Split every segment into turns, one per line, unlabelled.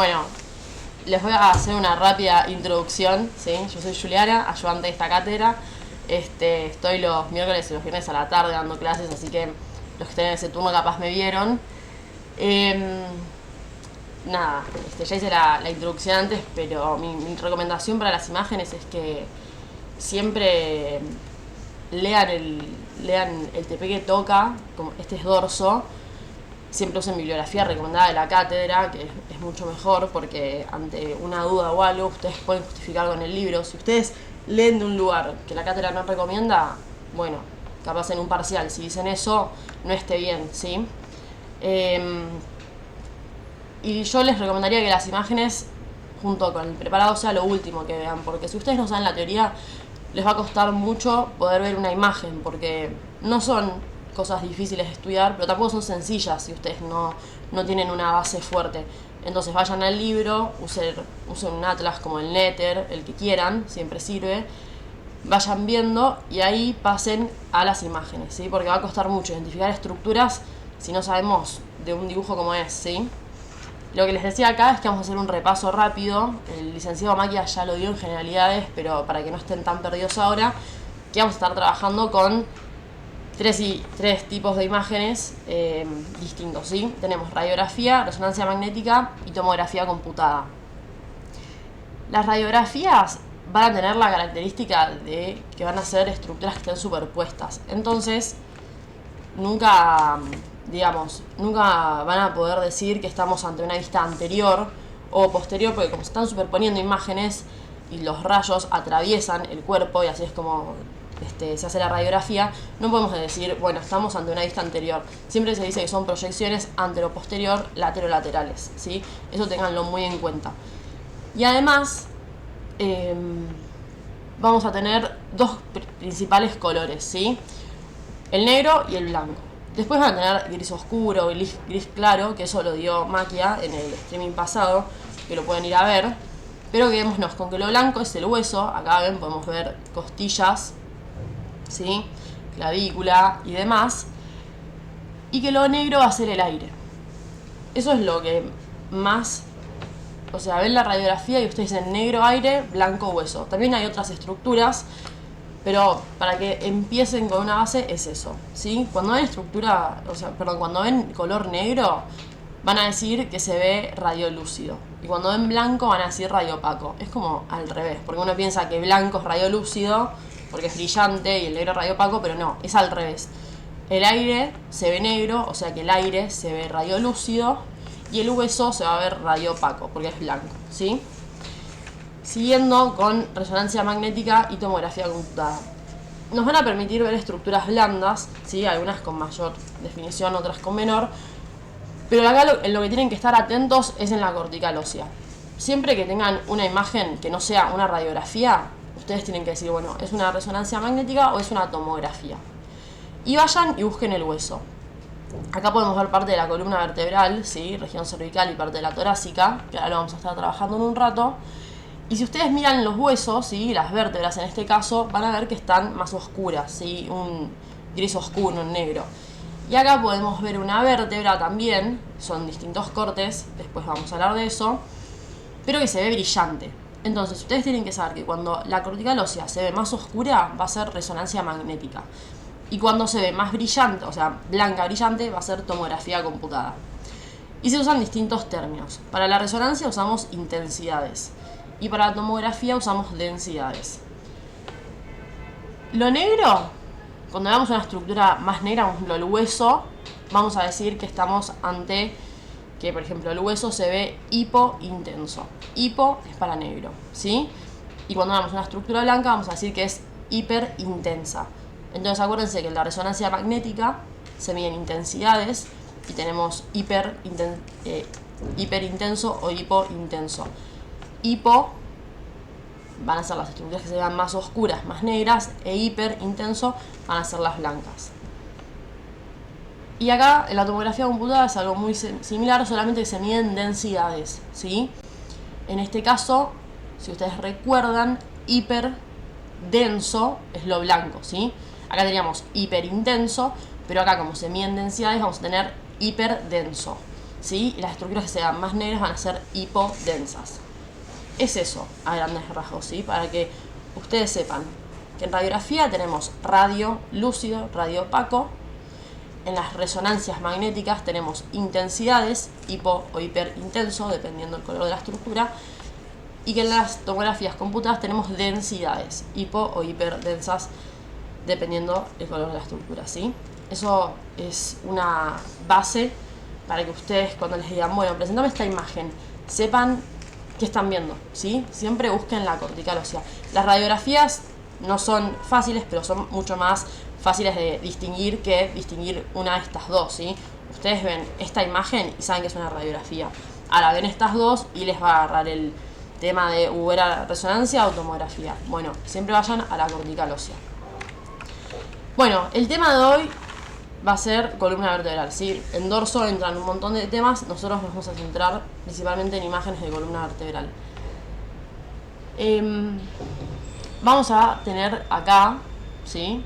Bueno, les voy a hacer una rápida introducción, ¿sí? Yo soy Juliana, ayudante de esta cátedra. Estoy los miércoles y los viernes a la tarde dando clases, así que los que estén en ese turno capaz me vieron. Nada, ya hice la introducción antes, pero mi recomendación para las imágenes es que siempre lean el TP que toca, como este es dorso. Siempre usen bibliografía recomendada de la cátedra, que es mucho mejor, porque ante una duda o algo, ustedes pueden justificar con el libro. Si ustedes leen de un lugar que la cátedra no recomienda, bueno, capaz en un parcial, si dicen eso, no esté bien, ¿sí? Y yo les recomendaría que las imágenes, junto con el preparado, sea lo último que vean, porque si ustedes no saben la teoría, les va a costar mucho poder ver una imagen, porque no son cosas difíciles de estudiar, pero tampoco son sencillas si ustedes no tienen una base fuerte. Entonces vayan al libro, usen un atlas como el Netter, el que quieran, siempre sirve. Vayan viendo y ahí pasen a las imágenes, ¿sí? Porque va a costar mucho identificar estructuras si no sabemos de un dibujo como es, ¿sí? Lo que les decía acá es que vamos a hacer un repaso rápido. El licenciado Maquia ya lo dio en generalidades, pero para que no estén tan perdidos ahora, que vamos a estar trabajando con tres tipos de imágenes distintos, ¿sí? Tenemos radiografía, resonancia magnética y tomografía computada. Las radiografías van a tener la característica de que van a ser estructuras que estén superpuestas. Entonces, nunca van a poder decir que estamos ante una vista anterior o posterior, porque como se están superponiendo imágenes y los rayos atraviesan el cuerpo, y así es como se hace la radiografía, no podemos decir, bueno, estamos ante una vista anterior. Siempre se dice que son proyecciones antero-posterior, latero-laterales, ¿sí? Eso ténganlo muy en cuenta. Y además, vamos a tener dos principales colores, ¿sí? El negro y el blanco. Después van a tener gris oscuro, gris claro, que eso lo dio Maquia en el streaming pasado, que lo pueden ir a ver. Pero quedémonos con que lo blanco es el hueso. Acá ven, podemos ver costillas, ¿sí? Clavícula y demás. Y que lo negro va a ser el aire. Eso es lo que más... O sea, ven la radiografía y ustedes dicen negro, aire, blanco, hueso. También hay otras estructuras, pero para que empiecen con una base es eso, ¿sí? Cuando ven cuando ven color negro, van a decir que se ve radiolúcido. Y cuando ven blanco van a decir radiopaco. Es como al revés, porque uno piensa que blanco es radiolúcido, porque es brillante, y el negro es radiopaco, pero no, es al revés. El aire se ve negro, o sea que el aire se ve radiolúcido, y el hueso se va a ver radiopaco, porque es blanco, ¿sí? Siguiendo con resonancia magnética y tomografía computada. Nos van a permitir ver estructuras blandas, ¿sí? Algunas con mayor definición, otras con menor. Pero acá en lo que tienen que estar atentos es en la cortical ósea. Siempre que tengan una imagen que no sea una radiografía, ustedes tienen que decir, bueno, ¿es una resonancia magnética o es una tomografía? Y vayan y busquen el hueso. Acá podemos ver parte de la columna vertebral, ¿sí? Región cervical y parte de la torácica, que ahora lo vamos a estar trabajando en un rato. Y si ustedes miran los huesos, ¿sí? Las vértebras en este caso, van a ver que están más oscuras, ¿sí? Un gris oscuro, un negro. Y acá podemos ver una vértebra también, son distintos cortes, después vamos a hablar de eso, pero que se ve brillante. Entonces ustedes tienen que saber que cuando la cortical ósea se ve más oscura, va a ser resonancia magnética. Y cuando se ve más brillante, o sea, blanca brillante, va a ser tomografía computada. Y se usan distintos términos. Para la resonancia usamos intensidades. Y para la tomografía usamos densidades. Lo negro, cuando veamos una estructura más negra, por ejemplo el hueso, vamos a decir que estamos ante que, por ejemplo, el hueso se ve hipointenso. Hipo es para negro, ¿sí? Y cuando veamos una estructura blanca, vamos a decir que es hiperintensa. Entonces acuérdense que en la resonancia magnética se miden intensidades y tenemos hiperintenso o hipointenso. Hipo van a ser las estructuras que se vean más oscuras, más negras, e hiperintenso van a ser las blancas. Y acá en la tomografía computada es algo muy similar, solamente que se miden densidades, ¿sí? En este caso, si ustedes recuerdan, hiperdenso es lo blanco, ¿sí? Acá teníamos hiperintenso, pero acá como se miden densidades vamos a tener hiperdenso. ¿sí? Y las estructuras que sean más negras van a ser hipodensas. Es eso, a grandes rasgos, ¿sí? Para que ustedes sepan que en radiografía tenemos radio lúcido, radio opaco. En las resonancias magnéticas tenemos intensidades, hipo o hiperintenso, dependiendo del color de la estructura. Y que en las tomografías computadas tenemos densidades, hipo o hiperdensas, dependiendo del color de la estructura, ¿sí? Eso es una base para que ustedes, cuando les digan, bueno, presentame esta imagen, sepan qué están viendo, ¿sí? Siempre busquen la cortical ósea. Las radiografías no son fáciles, pero son mucho más fáciles de distinguir que distinguir una de estas dos, ¿sí? Ustedes ven esta imagen y saben que es una radiografía. Ahora ven estas dos y les va a agarrar el tema de ¿era resonancia o tomografía? Bueno, siempre vayan a la cortical ósea. Bueno, el tema de hoy va a ser columna vertebral, ¿sí? En dorso entran un montón de temas, nosotros nos vamos a centrar principalmente en imágenes de columna vertebral. Vamos a tener acá, ¿sí?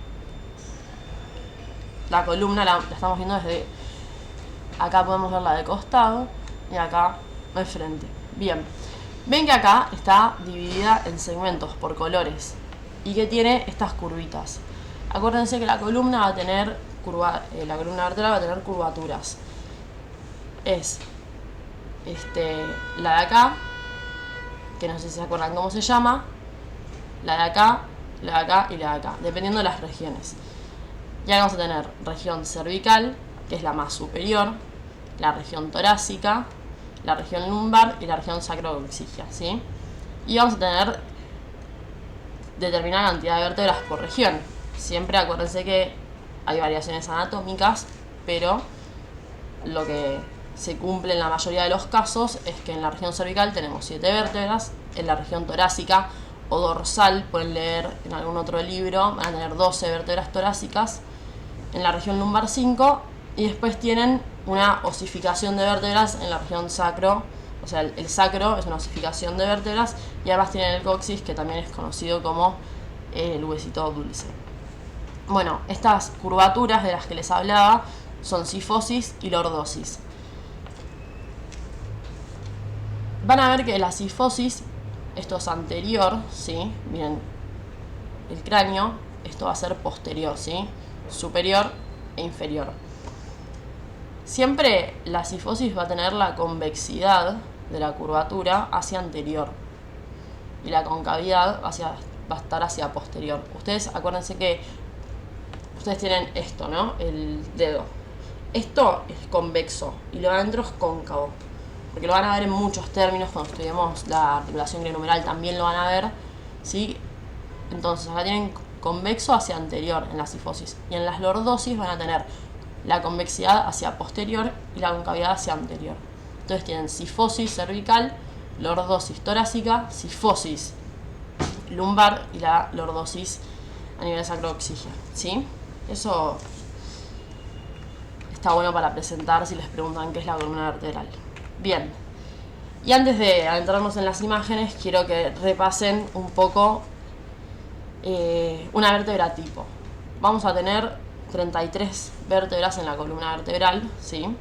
La columna la estamos viendo desde acá, podemos verla de costado y acá de frente. Bien, ven que acá está dividida en segmentos por colores y que tiene estas curvitas. Acuérdense que la columna va a tener la columna vertebral va a tener curvaturas. Es la de acá, que no sé si se acuerdan cómo se llama, la de acá, la de acá y la de acá, dependiendo de las regiones. Ya vamos a tener región cervical, que es la más superior, la región torácica, la región lumbar y la región sacrocoxigia, ¿sí? Y vamos a tener determinada cantidad de vértebras por región. Siempre acuérdense que hay variaciones anatómicas, pero lo que se cumple en la mayoría de los casos es que en la región cervical tenemos 7 vértebras, en la región torácica o dorsal, pueden leer en algún otro libro, van a tener 12 vértebras torácicas, en la región lumbar 5, y después tienen una osificación de vértebras en la región sacro, o sea, el sacro es una osificación de vértebras, y además tienen el coxis, que también es conocido como el huesito dulce. Bueno, estas curvaturas de las que les hablaba son cifosis y lordosis. Van a ver que la cifosis, esto es anterior, ¿sí? Miren, el cráneo, esto va a ser posterior, ¿sí? Superior e inferior. Siempre la cifosis va a tener la convexidad de la curvatura hacia anterior y la concavidad va a estar hacia posterior. Ustedes acuérdense que ustedes tienen esto, ¿no? El dedo. Esto es convexo y lo de adentro es cóncavo, porque lo van a ver en muchos términos cuando estudiemos la articulación glenohumeral, también lo van a ver, ¿sí? Entonces acá tienen convexo hacia anterior en la cifosis, y en las lordosis van a tener la convexidad hacia posterior y la concavidad hacia anterior. Entonces tienen cifosis cervical, lordosis torácica, cifosis lumbar y la lordosis a nivel sacrocoxigia, ¿sí? Eso está bueno para presentar si les preguntan qué es la columna vertebral. Bien, y antes de adentrarnos en las imágenes, quiero que repasen un poco una vértebra tipo. Vamos a tener 33 vértebras en la columna vertebral, ¿sí?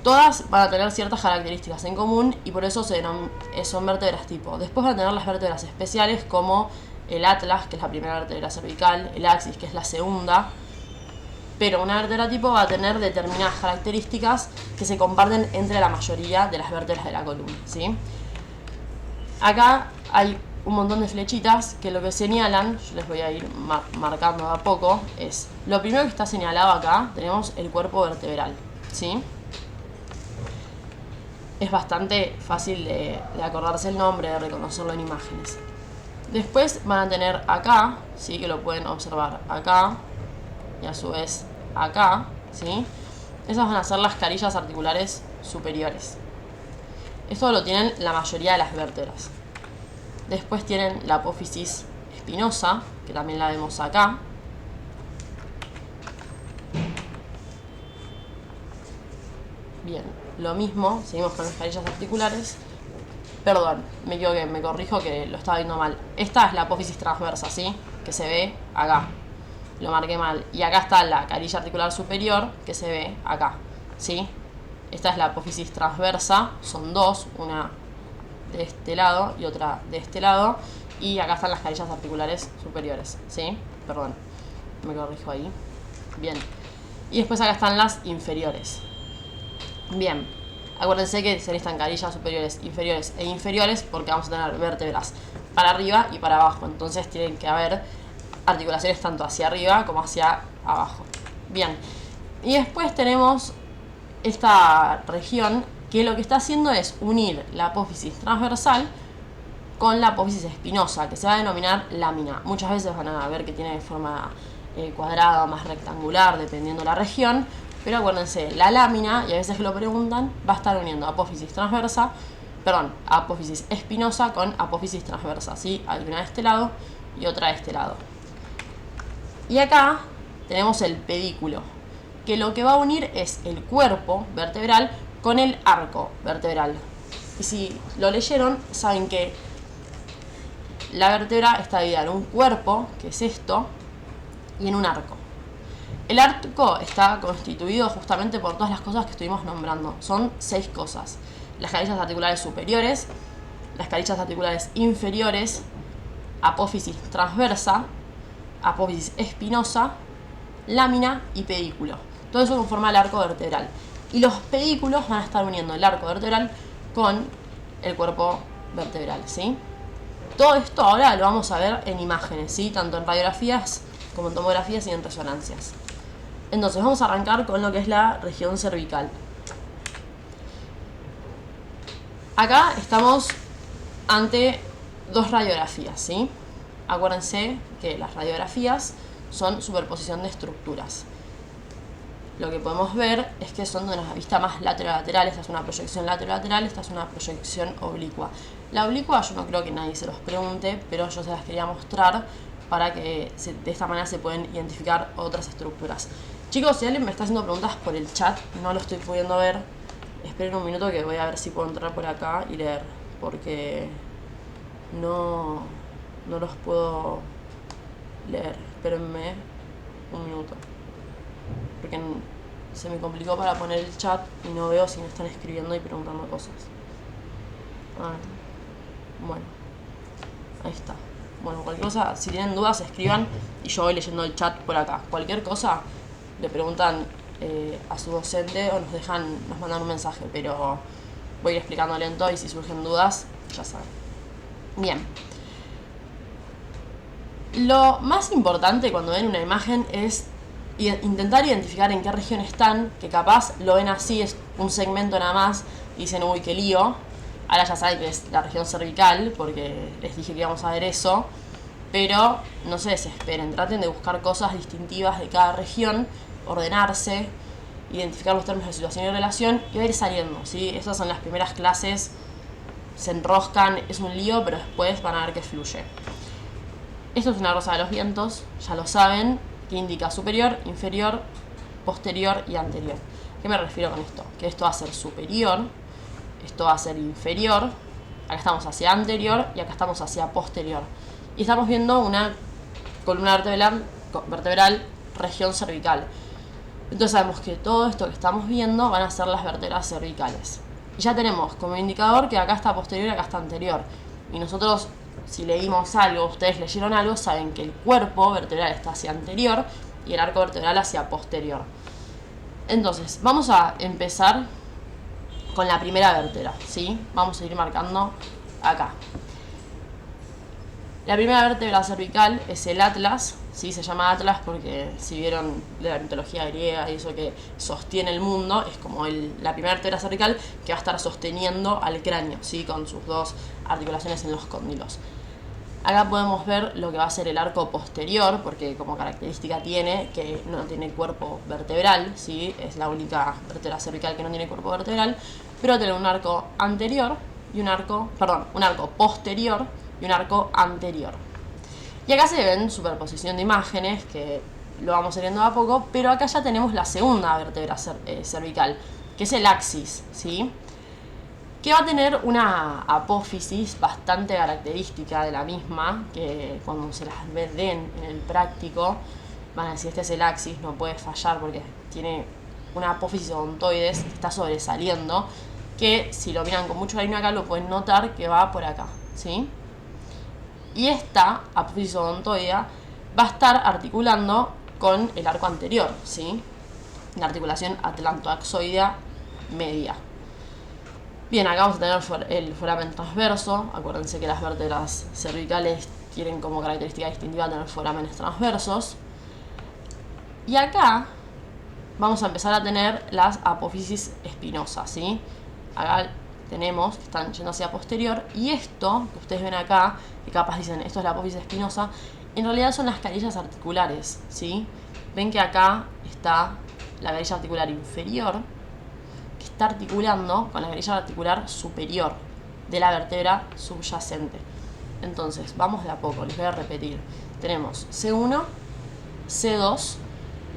Todas van a tener ciertas características en común y por eso son vértebras tipo. Después van a tener las vértebras especiales como el atlas, que es la primera vértebra cervical, el axis, que es la segunda. Pero una vértebra tipo va a tener determinadas características que se comparten entre la mayoría de las vértebras de la columna, ¿sí? Acá hay un montón de flechitas que lo que señalan, yo les voy a ir marcando de a poco, es lo primero que está señalado acá, tenemos el cuerpo vertebral, ¿sí? Es bastante fácil de acordarse el nombre, de reconocerlo en imágenes. Después van a tener acá, ¿sí? Que lo pueden observar acá y a su vez acá, ¿sí? Esas van a ser las carillas articulares superiores. Esto lo tienen la mayoría de las vértebras. Después tienen la apófisis espinosa, que también la vemos acá. Bien, lo mismo, seguimos con las carillas articulares. Perdón, me equivoqué, me corrijo que lo estaba viendo mal. Esta es la apófisis transversa, ¿sí? Que se ve acá. Lo marqué mal. Y acá está la carilla articular superior, que se ve acá. ¿sí? Esta es la apófisis transversa, son dos, una de este lado y otra de este lado. Y acá están las carillas articulares superiores, ¿sí? Perdón, me corrijo ahí. Bien. Y después acá están las inferiores. Bien. Acuérdense que se necesitan carillas superiores, inferiores e inferiores porque vamos a tener vértebras para arriba y para abajo. Entonces tienen que haber articulaciones tanto hacia arriba como hacia abajo. Bien. Y después tenemos esta región que lo que está haciendo es unir la apófisis transversal con la apófisis espinosa, que se va a denominar lámina. Muchas veces van a ver que tiene forma cuadrada o más rectangular, dependiendo la región. Pero acuérdense, la lámina, y a veces que lo preguntan, va a estar uniendo apófisis transversa, apófisis espinosa con apófisis transversa, ¿sí? Hay una de este lado y otra de este lado. Y acá tenemos el pedículo, que lo que va a unir es el cuerpo vertebral con el arco vertebral. Y si lo leyeron, saben que la vértebra está dividida en un cuerpo, que es esto, y en un arco. El arco está constituido justamente por todas las cosas que estuvimos nombrando. Son 6 cosas. Las carillas articulares superiores, las carillas articulares inferiores, apófisis transversa, apófisis espinosa, lámina y pedículo. Todo eso conforma el arco vertebral. Y los pedículos van a estar uniendo el arco vertebral con el cuerpo vertebral, ¿sí? Todo esto ahora lo vamos a ver en imágenes, ¿sí? Tanto en radiografías como en tomografías y en resonancias. Entonces vamos a arrancar con lo que es la región cervical. Acá estamos ante 2 radiografías, ¿sí? Acuérdense que las radiografías son superposición de estructuras. Lo que podemos ver es que son de una vista más lateral-lateral. Esta es una proyección lateral-lateral, esta es una proyección oblicua. La oblicua yo no creo que nadie se los pregunte, pero yo se las quería mostrar para que de esta manera se pueden identificar otras estructuras. Chicos, si alguien me está haciendo preguntas por el chat, no lo estoy pudiendo ver. Esperen un minuto que voy a ver si puedo entrar por acá y leer, porque no los puedo leer. Espérenme un minuto, porque se me complicó para poner el chat y no veo si me están escribiendo y preguntando cosas. Bueno, ahí está. Bueno, cualquier cosa, si tienen dudas, escriban y yo voy leyendo el chat por acá. Cualquier cosa, le preguntan a su docente o nos mandan un mensaje, pero voy a ir explicando lento y si surgen dudas, ya saben. Bien. Lo más importante cuando ven una imagen es intentar identificar en qué región están, que capaz lo ven así, es un segmento nada más, y dicen, uy, qué lío. Ahora ya saben que es la región cervical, porque les dije que íbamos a ver eso. Pero no se desesperen, traten de buscar cosas distintivas de cada región, ordenarse, identificar los términos de situación y relación y va a ir saliendo, ¿sí? Estas son las primeras clases, se enroscan, es un lío, pero después van a ver que fluye. Esto es una rosa de los vientos, ya lo saben, que indica superior, inferior, posterior y anterior. ¿Qué me refiero con esto? Que esto va a ser superior, esto va a ser inferior, acá estamos hacia anterior y acá estamos hacia posterior. Y estamos viendo una columna vertebral región cervical. Entonces sabemos que todo esto que estamos viendo van a ser las vértebras cervicales. Y ya tenemos como indicador que acá está posterior y acá está anterior. Y nosotros, si leímos algo, ustedes leyeron algo, saben que el cuerpo vertebral está hacia anterior y el arco vertebral hacia posterior. Entonces, vamos a empezar con la primera vértebra, ¿sí? Vamos a ir marcando acá. La primera vértebra cervical es el atlas, ¿sí? Se llama atlas porque si vieron de la mitología griega y eso que sostiene el mundo, es como la primera vértebra cervical que va a estar sosteniendo al cráneo, ¿sí? Con sus 2 articulaciones en los cóndilos. Acá podemos ver lo que va a ser el arco posterior, porque como característica tiene que no tiene cuerpo vertebral, ¿sí? Es la única vértebra cervical que no tiene cuerpo vertebral, pero tiene un arco anterior y un arco posterior y un arco anterior. Y acá se ven superposición de imágenes, que lo vamos viendo a poco, pero acá ya tenemos la segunda vértebra cervical, que es el axis, ¿sí? Que va a tener una apófisis bastante característica de la misma, que cuando se las den en el práctico, van a decir, este es el axis, no puede fallar porque tiene una apófisis odontoides que está sobresaliendo, que si lo miran con mucho cariño acá lo pueden notar que va por acá, ¿sí? Y esta apófisis odontoidea va a estar articulando con el arco anterior, ¿sí? La articulación atlantoaxoidea media. Bien, acá vamos a tener el foramen transverso. Acuérdense que las vértebras cervicales tienen como característica distintiva tener forámenes transversos. Y acá vamos a empezar a tener las apófisis espinosas, ¿sí? Acá tenemos que están yendo hacia posterior. Y esto que ustedes ven acá, que capaz dicen esto es la apófisis espinosa, en realidad son las carillas articulares, ¿sí? Ven que acá está la carilla articular inferior, que está articulando con la carilla articular superior de la vértebra subyacente. Entonces, vamos de a poco, les voy a repetir. Tenemos C1, C2,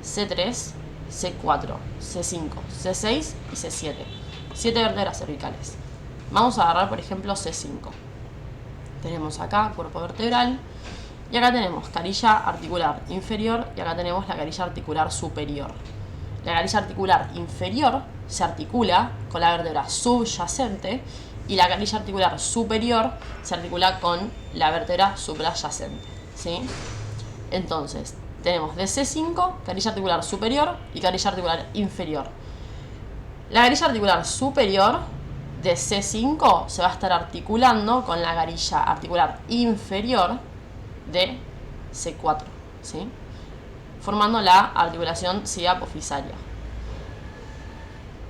C3, C4, C5, C6 y C7. 7 vértebras cervicales. Vamos a agarrar, por ejemplo, C5. Tenemos acá cuerpo vertebral y acá tenemos carilla articular inferior y acá tenemos la carilla articular superior. La carilla articular inferior se articula con la vértebra subyacente y la carilla articular superior se articula con la vértebra suprayacente, ¿sí? Entonces, tenemos de C5, carilla articular superior y carilla articular inferior. La carilla articular superior de C5 se va a estar articulando con la carilla articular inferior de C4, ¿sí? Formando la articulación ciapofisaria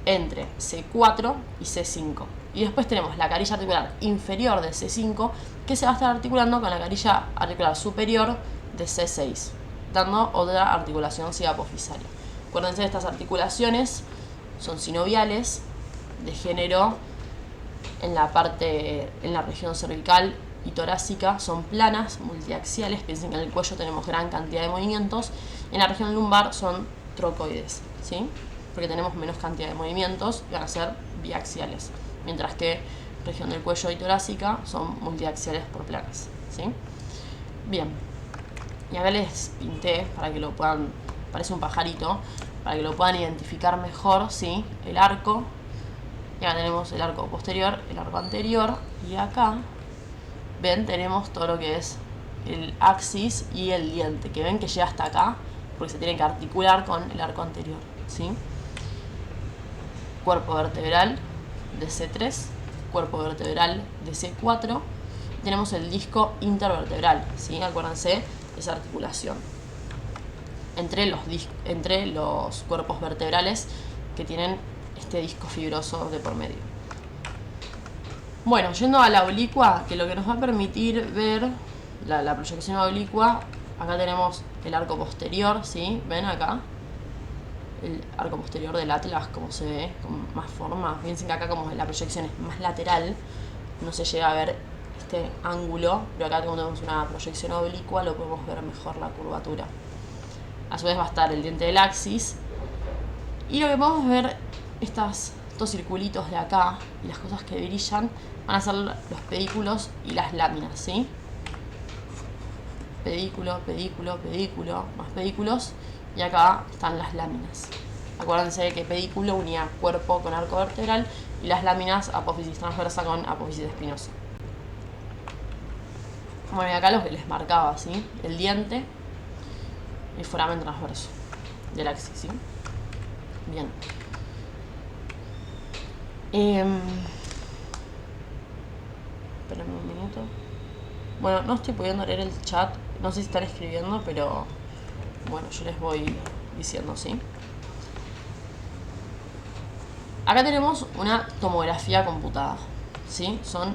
entre C4 y C5. Y después tenemos la carilla articular inferior de C5 que se va a estar articulando con la carilla articular superior de C6, dando otra articulación ciapofisaria. Acuérdense de estas articulaciones, son sinoviales, de género en la región cervical y torácica, son planas, multiaxiales. Piensen que en el cuello tenemos gran cantidad de movimientos. En la región lumbar son trocoides, ¿sí? Porque tenemos menos cantidad de movimientos y van a ser biaxiales. Mientras que región del cuello y torácica son multiaxiales por planas, ¿sí? Bien. Y acá les pinté para que lo puedan, parece un pajarito, para que lo puedan identificar mejor, ¿sí? El arco. Y acá tenemos el arco posterior, el arco anterior. Y acá, ven, tenemos todo lo que es el axis y el diente, que ven que llega hasta acá, porque se tiene que articular con el arco anterior, ¿sí? Cuerpo vertebral de C3, cuerpo vertebral de C4. Tenemos el disco intervertebral, ¿sí? Acuérdense, esa articulación entre los cuerpos vertebrales que tienen este disco fibroso de por medio. Bueno, yendo a la oblicua, que lo que nos va a permitir ver la proyección oblicua, acá tenemos el arco posterior, ¿sí? ¿Ven acá? El arco posterior del atlas, como se ve, con más forma. Fíjense que acá como la proyección es más lateral, no se llega a ver este ángulo, pero acá como tenemos una proyección oblicua lo podemos ver mejor la curvatura. A su vez va a estar el diente del axis. Y lo que podemos ver, estos circulitos de acá y las cosas que brillan, van a ser los pedículos y las láminas, ¿sí? Pedículo, pedículo, pedículo, más pedículos. Y acá están las láminas. Acuérdense que pedículo unía cuerpo con arco vertebral y las láminas apófisis transversa con apófisis espinosa. Bueno, y acá lo que les marcaba, ¿sí? El diente y el foramen transverso del axis, ¿sí? Bien. Espérame un minuto. Bueno, no estoy pudiendo leer el chat. No sé si están escribiendo, pero bueno, yo les voy diciendo, ¿sí? Acá tenemos una tomografía computada, ¿sí? Son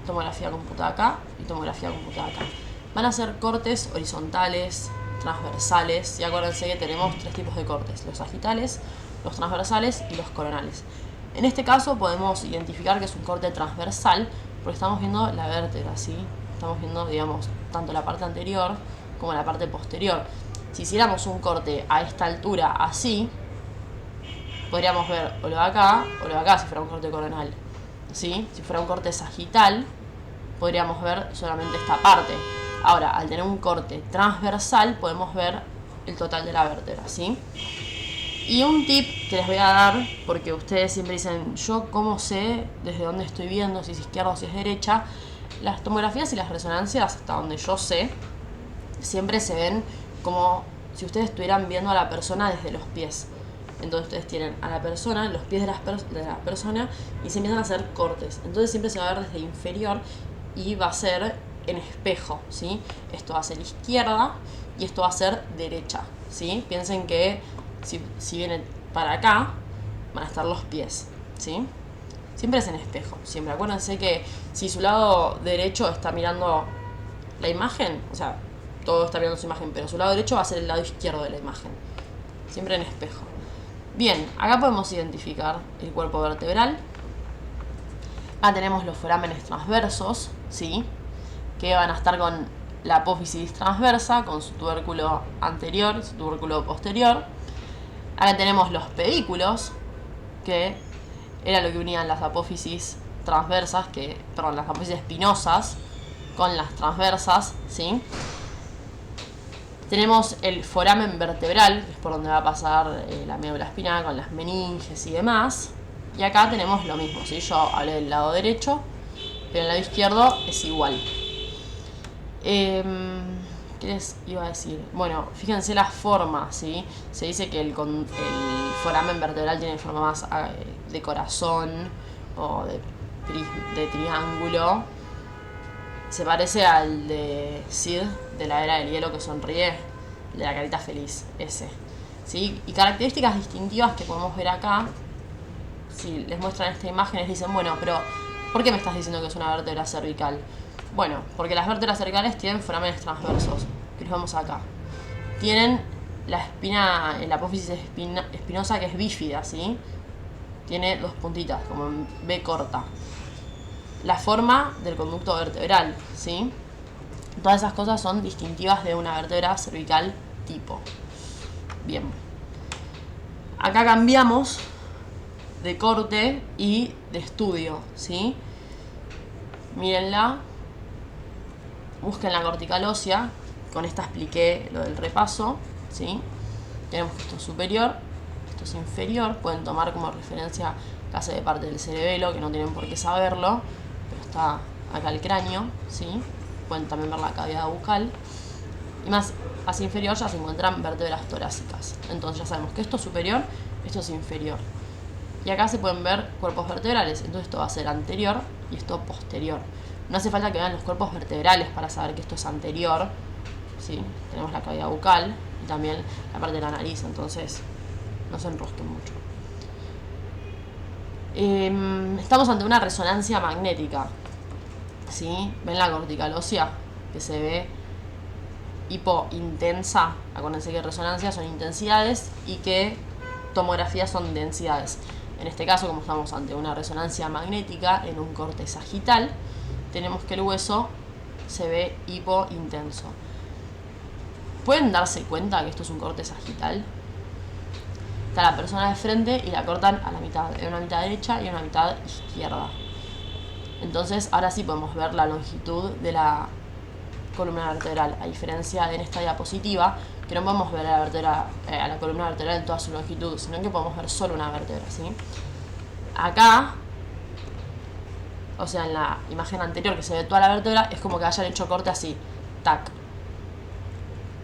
tomografía computada acá y tomografía computada acá. Van a ser cortes horizontales, transversales, y acuérdense que tenemos tres tipos de cortes: los sagitales, los transversales y los coronales. En este caso podemos identificar que es un corte transversal porque estamos viendo la vértebra, ¿sí? Estamos viendo, digamos, tanto la parte anterior como la parte posterior. Si hiciéramos un corte a esta altura así, podríamos ver o lo de acá o lo de acá si fuera un corte coronal, ¿sí? Si fuera un corte sagital, podríamos ver solamente esta parte. Ahora, al tener un corte transversal, podemos ver el total de la vértebra, ¿sí? Y un tip que les voy a dar, porque ustedes siempre dicen, yo cómo sé desde dónde estoy viendo, si es izquierda o si es derecha. Las tomografías y las resonancias, hasta donde yo sé, siempre se ven como si ustedes estuvieran viendo a la persona desde los pies. Entonces ustedes tienen a la persona, los pies de la persona, y se empiezan a hacer cortes. Entonces siempre se va a ver desde inferior y va a ser en espejo, ¿sí? Esto va a ser izquierda y esto va a ser derecha, ¿sí? Piensen que si vienen para acá, van a estar los pies, ¿sí? Siempre es en espejo, siempre. Acuérdense que si su lado derecho está mirando la imagen, o sea, todo está mirando su imagen, pero su lado derecho va a ser el lado izquierdo de la imagen. Siempre en espejo. Bien, acá podemos identificar el cuerpo vertebral. Acá tenemos los forámenes transversos, ¿sí? Que van a estar con la apófisis transversa, con su tubérculo anterior, su tubérculo posterior. Acá tenemos los pedículos, que era lo que unían las apófisis transversas, las apófisis espinosas con las transversas, ¿sí? Tenemos el foramen vertebral, que es por donde va a pasar la médula espinal con las meninges y demás. Y acá tenemos lo mismo, ¿sí? Yo hablé del lado derecho, pero en el lado izquierdo es igual. ¿Qué les iba a decir? Bueno, fíjense la forma, ¿sí? Se dice que el foramen vertebral tiene forma más de corazón o de triángulo. Se parece al de Sid, de la Era del Hielo, que sonríe, de la carita feliz, ese, ¿sí? Y características distintivas que podemos ver acá, si les muestran esta imagen, les dicen, bueno, pero ¿por qué me estás diciendo que es una vértebra cervical? Bueno, porque las vértebras cervicales tienen forámenes transversos, que los vemos acá. Tienen la espina, la apófisis espinosa, que es bífida, ¿sí? Tiene dos puntitas, como en B corta. La forma del conducto vertebral, ¿sí? Todas esas cosas son distintivas de una vértebra cervical tipo. Bien. Acá cambiamos de corte y de estudio, ¿sí? Mírenla. Busquen la cortical ósea. Con esta expliqué lo del repaso, ¿sí? Tenemos que esto es superior, esto es inferior. Pueden tomar como referencia que hace de parte del cerebelo, que no tienen por qué saberlo, pero está acá el cráneo, ¿sí? Pueden también ver la cavidad bucal. Y más hacia inferior ya se encuentran vértebras torácicas. Entonces ya sabemos que esto es superior, esto es inferior. Y acá se pueden ver cuerpos vertebrales. Entonces esto va a ser anterior y esto posterior. No hace falta que vean los cuerpos vertebrales para saber que esto es anterior, ¿sí? Tenemos la cavidad bucal y también la parte de la nariz. Entonces no se enrosquen mucho. Estamos ante una resonancia magnética, ¿sí? ¿Ven la cortical ósea? Que se ve hipointensa. Acuérdense que resonancias son intensidades y que tomografías son densidades. En este caso, como estamos ante una resonancia magnética en un corte sagital, tenemos que el hueso se ve hipointenso. ¿Pueden darse cuenta que esto es un corte sagital? Está la persona de frente y la cortan a la mitad, en una mitad derecha y en una mitad izquierda. Entonces, ahora sí podemos ver la longitud de la columna vertebral, a diferencia de en esta diapositiva, que no podemos ver a la columna vertebral en toda su longitud, sino que podemos ver solo una vértebra, ¿sí? Acá, o sea, en la imagen anterior que se ve toda la vértebra, es como que hayan hecho corte así, tac,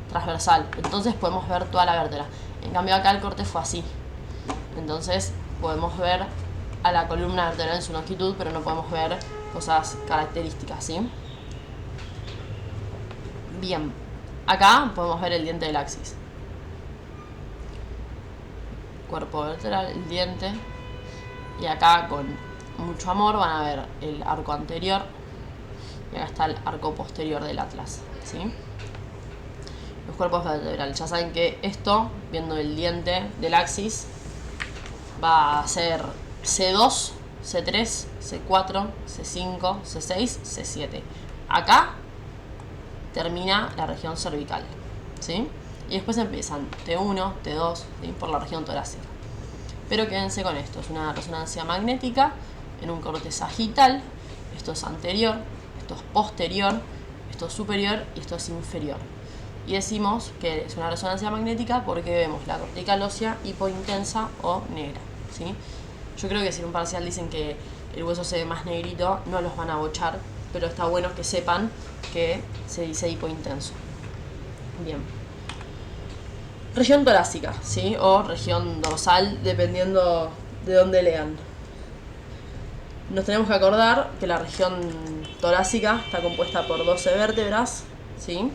transversal. Entonces podemos ver toda la vértebra. En cambio acá el corte fue así. Entonces podemos ver a la columna vertebral en su longitud, pero no podemos ver cosas características, ¿sí? Bien, acá podemos ver el diente del axis. Cuerpo vertebral, el diente. Y acá con mucho amor van a ver el arco anterior. Y acá está el arco posterior del atlas, ¿sí? Los cuerpos vertebrales. Ya saben que esto, viendo el diente del axis, va a ser C2, C3, C4, C5, C6, C7. Acá termina la región cervical, ¿sí? Y después empiezan T1, T2, ¿sí? Por la región torácica. Pero quédense con esto, es una resonancia magnética en un corte sagital. Esto es anterior, esto es posterior, esto es superior y esto es inferior. Y decimos que es una resonancia magnética porque vemos la cortical ósea hipointensa o negra, ¿sí? Yo creo que si en un parcial dicen que el hueso se ve más negrito, no los van a bochar, pero está bueno que sepan que se dice hipointenso. Bien. Región torácica, ¿sí? O región dorsal, dependiendo de dónde lean. Nos tenemos que acordar que la región torácica está compuesta por 12 vértebras, ¿sí?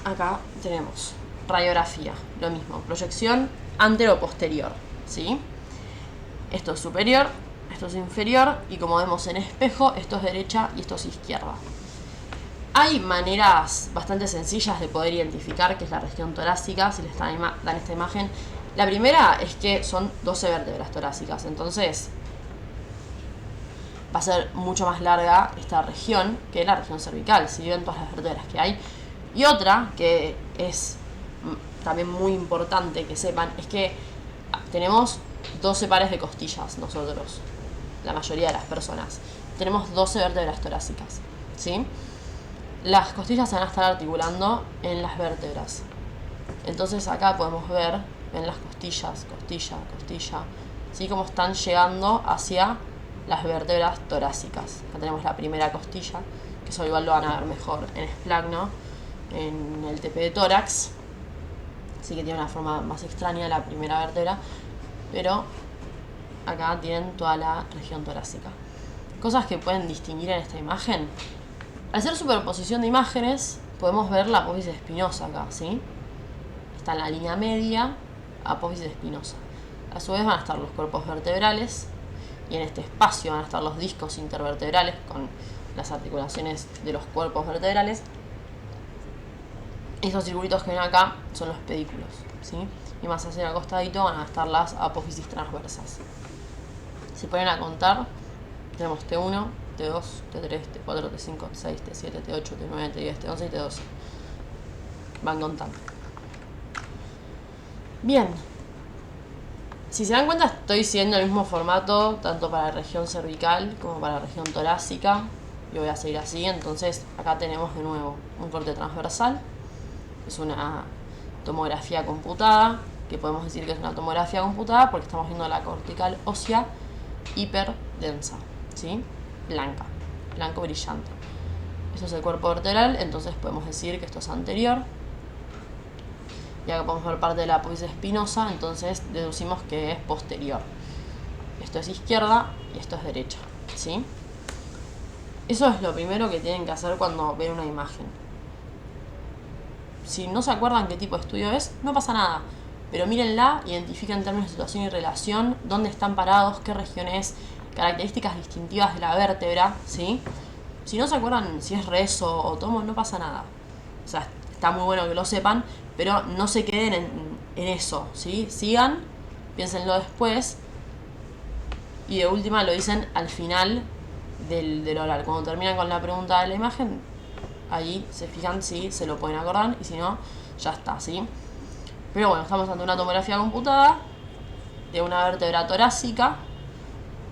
Acá tenemos radiografía, lo mismo, proyección antero-posterior, ¿sí? Esto es superior, esto es inferior, y como vemos en espejo, esto es derecha y esto es izquierda. Hay maneras bastante sencillas de poder identificar qué es la región torácica, si les dan esta imagen. La primera es que son 12 vértebras torácicas, entonces va a ser mucho más larga esta región que la región cervical, si ven todas las vértebras que hay. Y otra, que es también muy importante que sepan, es que tenemos 12 pares de costillas nosotros, la mayoría de las personas. Tenemos 12 vértebras torácicas, ¿sí? Las costillas se van a estar articulando en las vértebras. Entonces acá podemos ver, ven las costillas, costilla, costilla, ¿sí? Como están llegando hacia las vértebras torácicas. Acá tenemos la primera costilla, que eso igual lo van a ver mejor en esplagno, en el TP de tórax. Así que tiene una forma más extraña la primera vértebra, pero acá tienen toda la región torácica. Cosas que pueden distinguir en esta imagen. Al hacer superposición de imágenes, podemos ver la apófisis espinosa acá, ¿sí? Está en la línea media, apófisis espinosa. A su vez van a estar los cuerpos vertebrales, y en este espacio van a estar los discos intervertebrales con las articulaciones de los cuerpos vertebrales. Estos circulitos que ven acá son los pedículos, ¿sí? Y más hacia el costadito van a estar las apófisis transversas. Se ponen a contar, tenemos T1, T2, T3, T4, T5, T6, T7, T8, T9, T10, T11 y T12. Van contando. Bien. Si se dan cuenta, estoy siguiendo el mismo formato tanto para la región cervical como para la región torácica. Yo voy a seguir así, entonces acá tenemos de nuevo un corte transversal. Es una tomografía computada, que podemos decir que es una tomografía computada porque estamos viendo la cortical ósea hiperdensa, ¿sí? Blanca, blanco brillante. Esto es el cuerpo vertebral, entonces podemos decir que esto es anterior. Y acá podemos ver parte de la apófisis espinosa, entonces deducimos que es posterior. Esto es izquierda y esto es derecha, ¿sí? Eso es lo primero que tienen que hacer cuando ven una imagen. Si no se acuerdan qué tipo de estudio es, no pasa nada. Pero mírenla, identifiquen en términos de situación y relación dónde están parados, qué región es, características distintivas de la vértebra, ¿sí? Si no se acuerdan si es rezo o tomo, no pasa nada. O sea, está muy bueno que lo sepan, pero no se queden en eso, ¿sí? Sigan, piénsenlo después y de última lo dicen al final del oral. Cuando terminan con la pregunta de la imagen, ahí se fijan si se lo pueden acordar y si no, ya está, ¿sí? Pero bueno, estamos ante una tomografía computada de una vértebra torácica,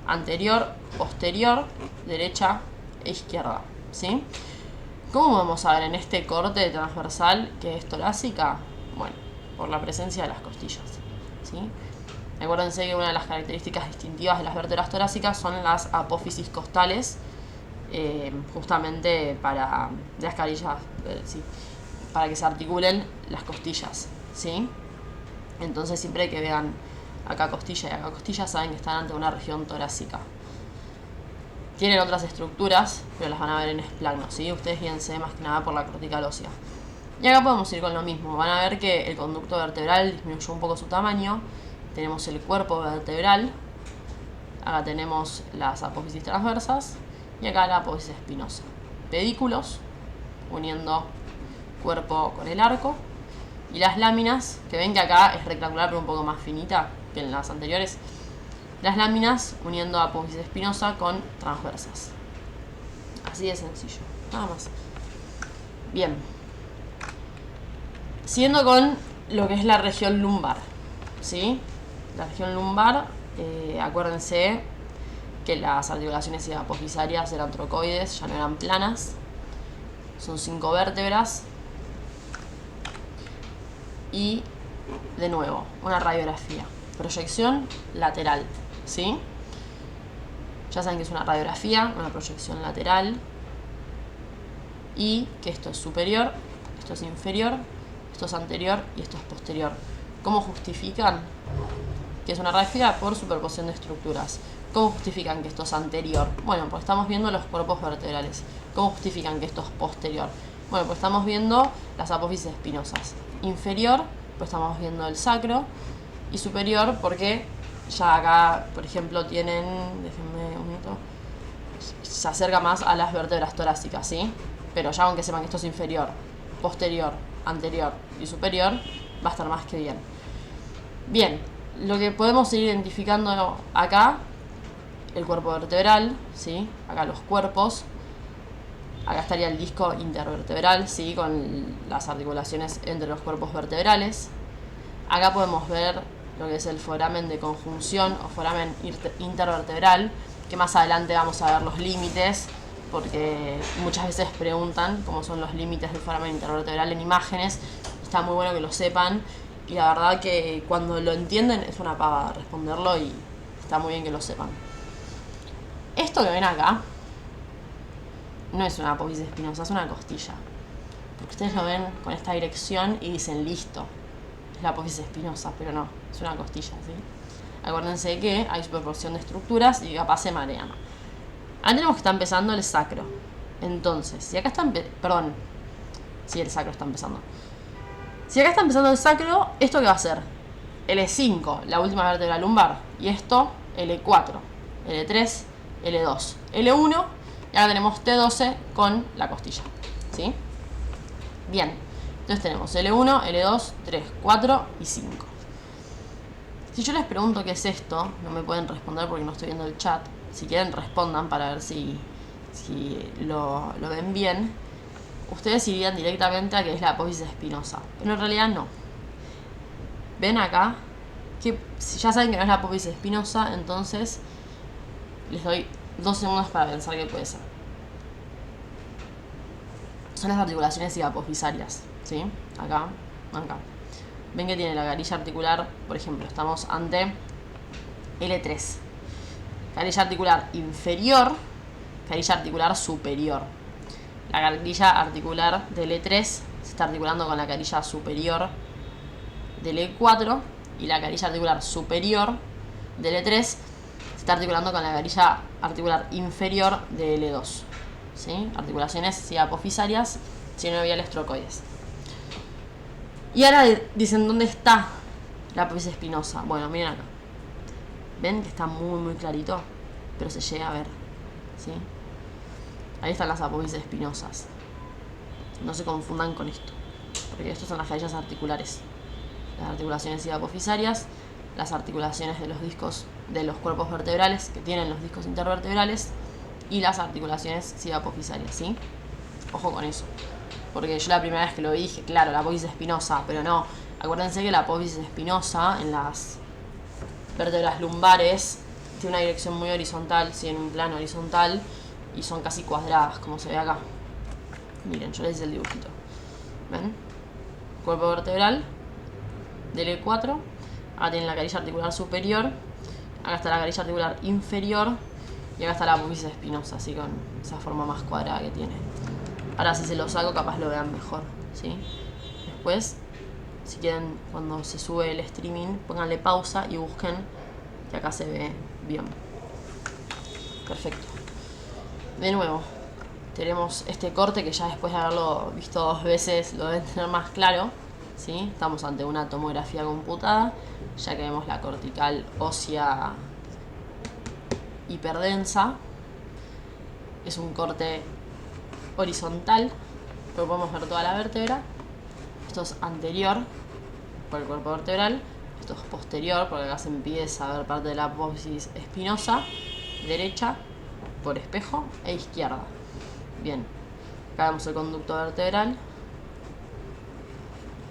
anterior, posterior, derecha e izquierda, ¿sí? ¿Cómo vamos a ver en este corte transversal que es torácica? Bueno, por la presencia de las costillas, ¿sí? Acuérdense que una de las características distintivas de las vértebras torácicas son las apófisis costales, justamente para las carillas, sí, para que se articulen las costillas, ¿sí? Entonces siempre que vean acá costilla y acá costilla saben que están ante una región torácica. Tienen otras estructuras, pero las van a ver en esplagno, ¿sí? Ustedes fíjense más que nada por la cortical ósea. Y acá podemos ir con lo mismo. Van a ver que el conducto vertebral disminuyó un poco su tamaño. Tenemos el cuerpo vertebral. Acá tenemos las apófisis transversas. Y acá la apófisis espinosa. Pedículos, uniendo cuerpo con el arco. Y las láminas, que ven que acá es rectangular pero un poco más finita que en las anteriores. Las láminas uniendo apófisis espinosa con transversas. Así de sencillo, nada más. Bien. Siguiendo con lo que es la región lumbar, ¿sí? La región lumbar, acuérdense que las articulaciones apofisarias eran trocoides, ya no eran planas. son 5 vértebras. Y de nuevo, una radiografía. Proyección lateral, ¿sí? Ya saben que es una radiografía, una proyección lateral. Y que esto es superior, esto es inferior, esto es anterior y esto es posterior. ¿Cómo justifican que es una radiografía? Por superposición de estructuras. ¿Cómo justifican que esto es anterior? Bueno, pues estamos viendo los cuerpos vertebrales. ¿Cómo justifican que esto es posterior? Bueno, pues estamos viendo las apófisis espinosas. Inferior, pues estamos viendo el sacro. Y superior, porque ya acá, por ejemplo, tienen, déjenme un minuto, se acerca más a las vértebras torácicas, ¿sí? Pero ya aunque sepan que esto es inferior, posterior, anterior y superior, va a estar más que bien. Bien, lo que podemos ir identificando acá, el cuerpo vertebral, ¿sí? Acá los cuerpos. Acá estaría el disco intervertebral, ¿sí? Con las articulaciones entre los cuerpos vertebrales. Acá podemos ver lo que es el foramen de conjunción o foramen intervertebral, que más adelante vamos a ver los límites, porque muchas veces preguntan cómo son los límites del foramen intervertebral en imágenes. Está muy bueno que lo sepan, y la verdad que cuando lo entienden es una pavada responderlo, y está muy bien que lo sepan. Esto que ven acá no es una apófisis espinosa, es una costilla. Porque ustedes lo ven con esta dirección y dicen, listo, es la apófisis espinosa, pero no, es una costilla, ¿sí? Acuérdense que hay superposición de estructuras y capaz se marean. Ahora tenemos que está empezando el sacro. Entonces, si acá está perdón, sí, el sacro está empezando. Si acá está empezando el sacro, ¿esto qué va a ser? L5, la última vértebra lumbar. Y esto, L4, L3, L2, L1. Y ahora tenemos T12 con la costilla, ¿sí? Bien, entonces tenemos L1, L2, 3, 4 y 5. Si yo les pregunto qué es esto, no me pueden responder porque no estoy viendo el chat. Si quieren, respondan para ver si lo ven bien. Ustedes irían directamente a que es la apófisis espinosa, pero en realidad no. Ven acá que si ya saben que no es la apófisis espinosa, entonces les doy 2 segundos para pensar qué puede ser. Son las articulaciones hipofisarias, ¿sí? Acá. Ven que tiene la carilla articular, por ejemplo, estamos ante L3. Carilla articular inferior, carilla articular superior. La carilla articular del E3 se está articulando con la carilla superior del E4, y la carilla articular superior del E3 se está articulando con la carilla articular inferior del E2. ¿Sí? Articulaciones apofisarias sinoviales trocoides. Y ahora dicen, ¿dónde está la apófisis espinosa? Bueno, miren acá. ¿Ven que está muy muy clarito? Pero se llega a ver, ¿sí? Ahí están las apófisis espinosas. No se confundan con esto, porque estas son las carillas articulares. Las articulaciones apofisarias, las articulaciones de los discos de los cuerpos vertebrales que tienen los discos intervertebrales, y las articulaciones apofisarias, ¿sí? Ojo con eso, porque yo la primera vez que lo vi dije, claro, la apófisis espinosa, pero no. Acuérdense que la apófisis espinosa en las vértebras lumbares tiene una dirección muy horizontal, ¿sí? En un plano horizontal, y son casi cuadradas, como se ve acá. Miren, yo les hice el dibujito. ¿Ven? Cuerpo vertebral del E4. Acá tienen la carilla articular superior. Acá está la carilla articular inferior. Y acá está la apófisis espinosa, así con esa forma más cuadrada que tiene. Ahora si se lo saco, capaz lo vean mejor, ¿sí? Después, si quieren, cuando se sube el streaming, pónganle pausa y busquen, que acá se ve bien. Perfecto. De nuevo, tenemos este corte que ya después de haberlo visto 2 veces lo deben tener más claro, ¿sí? Estamos ante una tomografía computada, ya que vemos la cortical ósea hiperdensa. Es un corte horizontal, pero podemos ver toda la vértebra. Esto es anterior por el cuerpo vertebral, esto es posterior porque acá se empieza a ver parte de la apófisis espinosa, derecha por espejo e izquierda. Bien, acá vemos el conducto vertebral,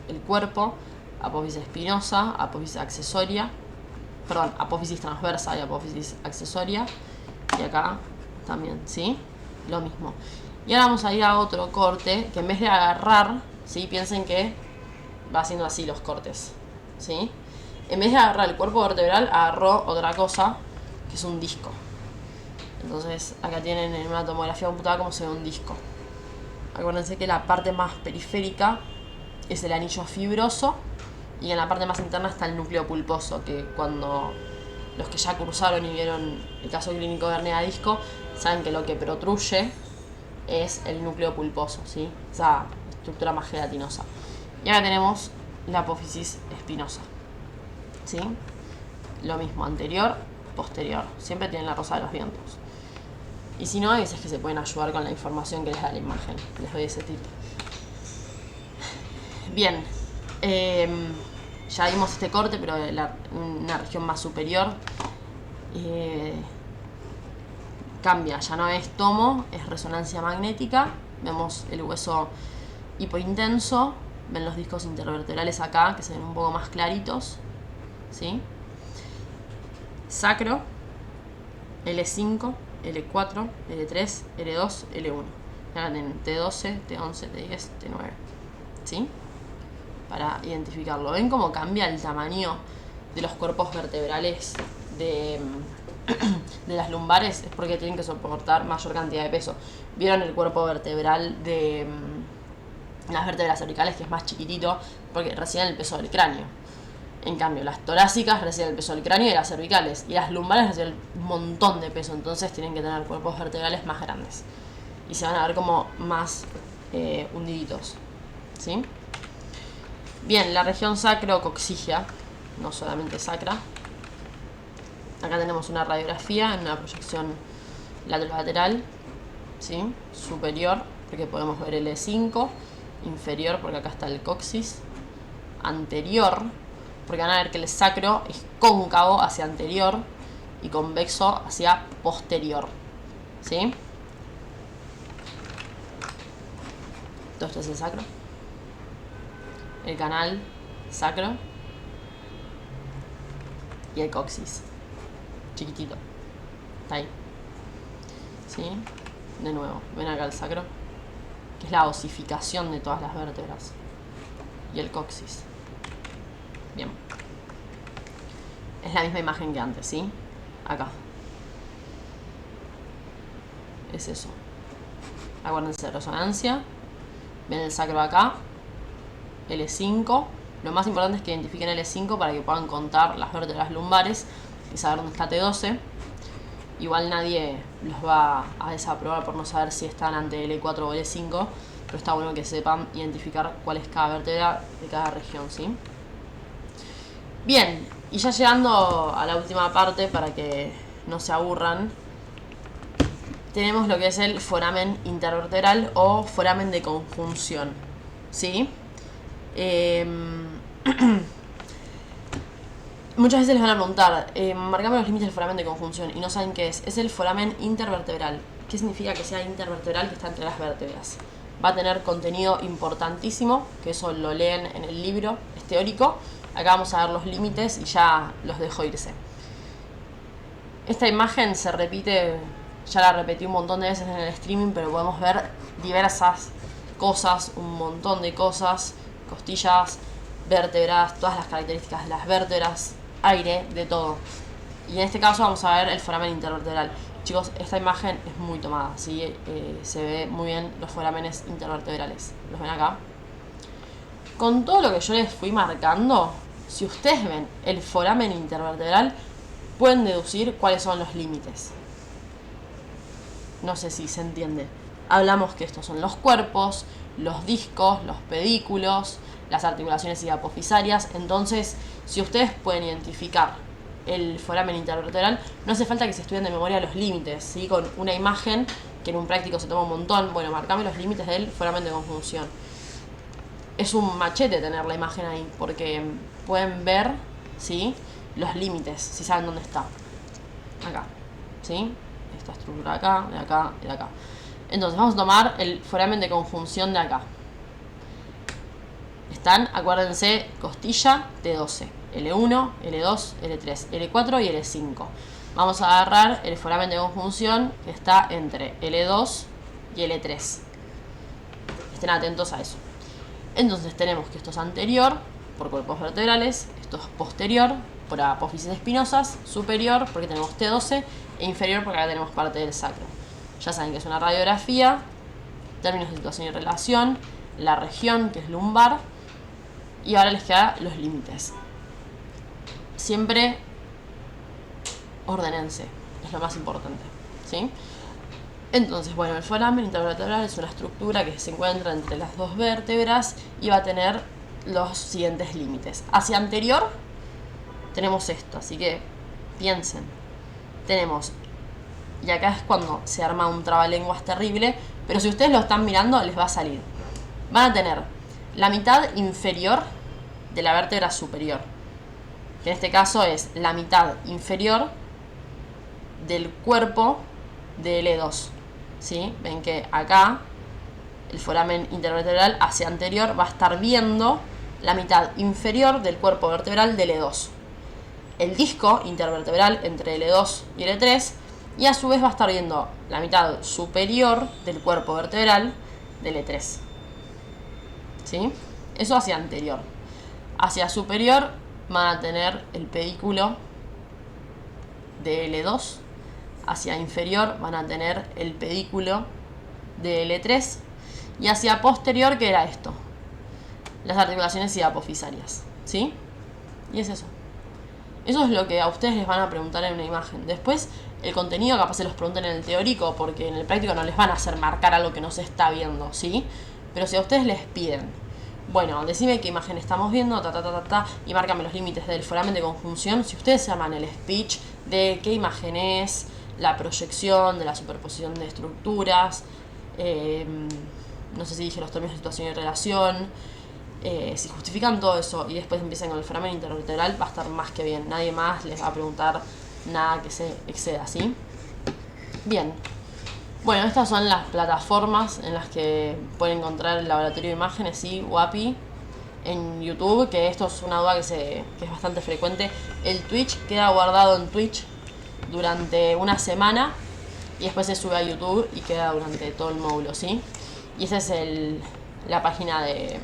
el cuerpo, apófisis espinosa, apófisis accesoria, perdón, apófisis transversa y apófisis accesoria, y acá también, ¿sí? Lo mismo. Y ahora vamos a ir a otro corte que en vez de agarrar, ¿sí? Piensen que va haciendo así los cortes, ¿sí? En vez de agarrar el cuerpo vertebral, agarró otra cosa, que es un disco. Entonces acá tienen en una tomografía computada cómo se ve un disco. Acuérdense que la parte más periférica es el anillo fibroso y en la parte más interna está el núcleo pulposo, que cuando los que ya cursaron y vieron el caso clínico de hernia de disco saben que lo que protruye es el núcleo pulposo, ¿sí? Esa estructura más gelatinosa. Y ahora tenemos la apófisis espinosa, ¿sí? Lo mismo, anterior, posterior. Siempre tienen la rosa de los vientos. Y si no, hay veces que se pueden ayudar con la información que les da la imagen. Les doy ese tip. Bien. Ya vimos este corte, pero una región más superior. Cambia, ya no es tomo, es resonancia magnética. Vemos el hueso hipointenso. Ven los discos intervertebrales acá, que se ven un poco más claritos, ¿sí? Sacro, L5, L4, L3, L2, L1. Acá tienen T12, T11, T10, T9, ¿sí? Para identificarlo. ¿Ven cómo cambia el tamaño de los cuerpos vertebrales de las lumbares? Es porque tienen que soportar mayor cantidad de peso. ¿Vieron el cuerpo vertebral de las vértebras cervicales, que es más chiquitito porque reciben el peso del cráneo? En cambio, las torácicas reciben el peso del cráneo y las cervicales. Y las lumbares reciben un montón de peso. Entonces tienen que tener cuerpos vertebrales más grandes. Y se van a ver como más hundiditos, ¿sí? Bien, la región sacro-coxigia, no solamente sacra. Acá tenemos una radiografía en una proyección lateral, ¿sí? Superior, porque podemos ver el E5. Inferior, porque acá está el coxis. Anterior, porque van a ver que el sacro es cóncavo hacia anterior y convexo hacia posterior, ¿sí? Todo esto es el sacro. El canal sacro y el coxis, chiquitito, está ahí, ¿sí? De nuevo, ven acá el sacro, que es la osificación de todas las vértebras, y el coxis. Bien, es la misma imagen que antes, ¿sí? Acá es eso. Acuérdense de resonancia. Ven el sacro acá, L5. Lo más importante es que identifiquen L5 para que puedan contar las vértebras lumbares y saber dónde está T12. Igual nadie los va a desaprobar por no saber si están ante L4 o L5, pero está bueno que sepan identificar cuál es cada vértebra de cada región, ¿sí? Bien, y ya llegando a la última parte para que no se aburran, tenemos lo que es el foramen intervertebral o foramen de conjunción, ¿sí? Muchas veces les van a preguntar, marcame los límites del foramen de conjunción y no saben qué es. Es el foramen intervertebral. ¿Qué significa que sea intervertebral? Que está entre las vértebras. Va a tener contenido importantísimo, que eso lo leen en el libro, es teórico. Acá vamos a ver los límites y ya los dejo irse. Esta imagen se repite, ya la repetí un montón de veces en el streaming, pero podemos ver diversas cosas, un montón de cosas, costillas, vértebras, todas las características de las vértebras, aire, de todo. Y en este caso vamos a ver el foramen intervertebral. Chicos, esta imagen es muy tomada, ¿sí? Se ve muy bien los foramenes intervertebrales. ¿Los ven acá? Con todo lo que yo les fui marcando, si ustedes ven el foramen intervertebral, pueden deducir cuáles son los límites. No sé si se entiende. Hablamos que estos son los cuerpos, los discos, los pedículos, las articulaciones hipofisarias. Entonces, si ustedes pueden identificar el foramen intervertebral, no hace falta que se estudien de memoria los límites, ¿sí? Con una imagen, que en un práctico se toma un montón. Bueno, marcame los límites del foramen de conjunción. Es un machete tener la imagen ahí, porque pueden ver, ¿sí?, los límites, si saben dónde está. Acá, ¿sí? Esta estructura acá, de acá, de acá. Entonces vamos a tomar el foramen de conjunción de acá. Están, acuérdense, costilla, T12, L1, L2, L3, L4 y L5. Vamos a agarrar el foramen de conjunción que está entre L2 y L3. Estén atentos a eso. Entonces tenemos que esto es anterior por cuerpos vertebrales, esto es posterior por apófisis espinosas, superior porque tenemos T12 e inferior porque acá tenemos parte del sacro. Ya saben que es una radiografía, términos de situación y relación, la región que es lumbar y ahora les quedan los límites. Siempre ordenense, es lo más importante, ¿sí? Entonces, bueno, el foramen intervertebral es una estructura que se encuentra entre las dos vértebras y va a tener los siguientes límites. Hacia anterior tenemos esto, así que piensen. Tenemos, y acá es cuando se arma un trabalenguas terrible, pero si ustedes lo están mirando les va a salir. Van a tener la mitad inferior de la vértebra superior, que en este caso es la mitad inferior del cuerpo de L2. ¿Sí? Ven que acá el foramen intervertebral hacia anterior va a estar viendo la mitad inferior del cuerpo vertebral de L2. El disco intervertebral entre L2 y L3 y a su vez va a estar viendo la mitad superior del cuerpo vertebral de L3. ¿Sí? Eso hacia anterior. Hacia superior van a tener el pedículo de L2. Hacia inferior van a tener el pedículo de L3 y hacia posterior, ¿qué era esto? Las articulaciones apofisarias, ¿sí? Y es eso. Eso es lo que a ustedes les van a preguntar en una imagen. Después, el contenido capaz se los pregunten en el teórico, porque en el práctico no les van a hacer marcar algo que no se está viendo, ¿sí? Pero si a ustedes les piden, bueno, decime qué imagen estamos viendo, y márcame los límites del foramen de conjunción, si ustedes se llaman el speech de qué imagen es, la proyección de la superposición de estructuras, no sé si dije los términos de situación y relación, si justifican todo eso y después empiezan con el foramen intervertebral, va a estar más que bien. Nadie más les va a preguntar nada que se exceda, ¿sí? Bien. Bueno, estas son las plataformas en las que pueden encontrar el laboratorio de imágenes, ¿sí? WAPI en YouTube, que esto es una duda que es bastante frecuente. El Twitch queda guardado en Twitch durante una semana y después se sube a YouTube y queda durante todo el módulo, ¿sí? Y esa es la página de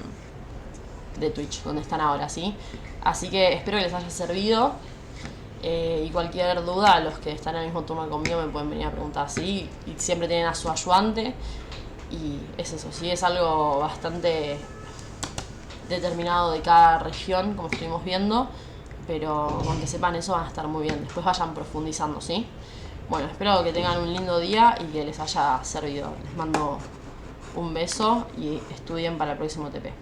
Twitch donde están ahora, ¿sí? Así que espero que les haya servido y cualquier duda, los que están en el mismo turno conmigo me pueden venir a preguntar, ¿sí? Y siempre tienen a su ayudante y es eso, ¿sí? Es algo bastante determinado de cada región, como estuvimos viendo, pero con que sepan eso van a estar muy bien. Después vayan profundizando, ¿sí? Bueno, espero que tengan un lindo día y que les haya servido. Les mando un beso y estudien para el próximo TP.